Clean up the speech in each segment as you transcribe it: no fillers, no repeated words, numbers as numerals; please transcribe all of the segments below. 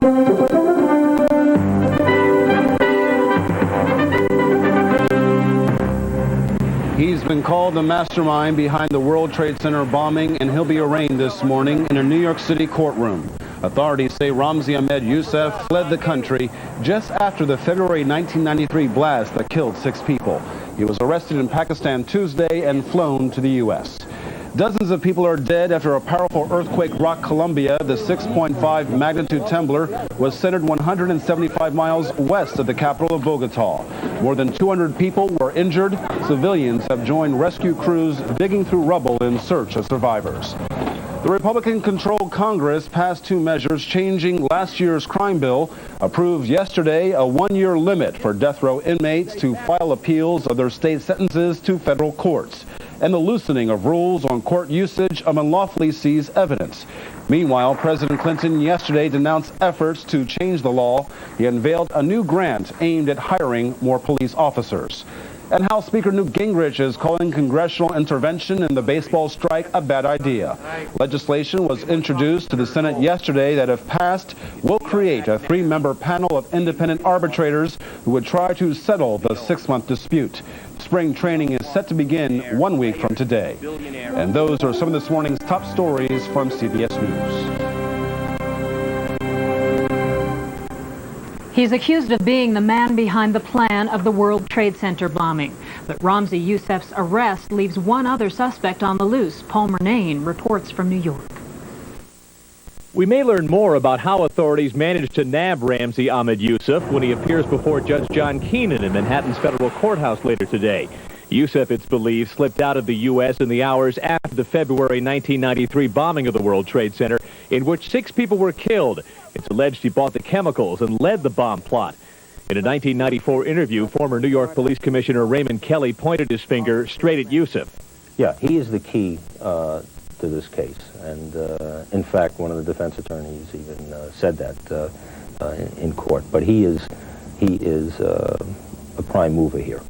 He's been called the mastermind behind the World Trade Center bombing, and he'll be arraigned this morning in a New York City courtroom. Authorities say Ramzi Ahmed Youssef fled the country just after the February 1993 blast that killed 6 people. He was arrested in Pakistan Tuesday and flown to the U.S. Dozens of people are dead after a powerful earthquake rocked Colombia. The 6.5 magnitude trembler was centered 175 miles west of the capital of Bogota. More than 200 people were injured. Civilians have joined rescue crews digging through rubble in search of survivors. The Republican-controlled Congress passed 2 measures changing last year's crime bill, approved yesterday a 1-year limit for death row inmates to file appeals of their state sentences to federal courts, and the loosening of rules on court usage of unlawfully seized evidence. Meanwhile, President Clinton yesterday denounced efforts to change the law. He unveiled a new grant aimed at hiring more police officers. And House Speaker Newt Gingrich is calling congressional intervention in the baseball strike a bad idea. Legislation was introduced to the Senate yesterday that, if passed, will create a 3-member panel of independent arbitrators who would try to settle the 6-month dispute. Spring training is set to begin 1 week from today. And those are some of this morning's top stories from CBS News. He's accused of being the man behind the plan of the World Trade Center bombing. But Ramzi Youssef's arrest leaves one other suspect on the loose. Paul Murnane reports from New York. We may learn more about how authorities managed to nab Ramzi Ahmed Youssef when he appears before Judge John Keenan in Manhattan's federal courthouse later today. Youssef, it's believed, slipped out of the U.S. in the hours after the February 1993 bombing of the World Trade Center, in which 6 people were killed. It's alleged he bought the chemicals and led the bomb plot. In a 1994 interview, former New York Police Commissioner Raymond Kelly pointed his finger straight at Youssef. Yeah, he is the key to this case. And in fact, one of the defense attorneys even said that in court. But he is a prime mover here.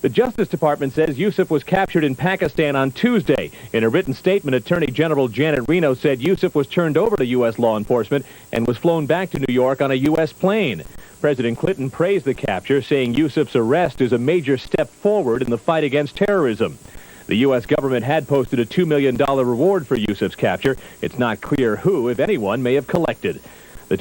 The Justice Department says Youssef was captured in Pakistan on Tuesday. In a written statement, Attorney General Janet Reno said Youssef was turned over to U.S. law enforcement and was flown back to New York on a U.S. plane. President Clinton praised the capture, saying Youssef's arrest is a major step forward in the fight against terrorism. The U.S. government had posted a $2 million reward for Youssef's capture. It's not clear who, if anyone, may have collected. The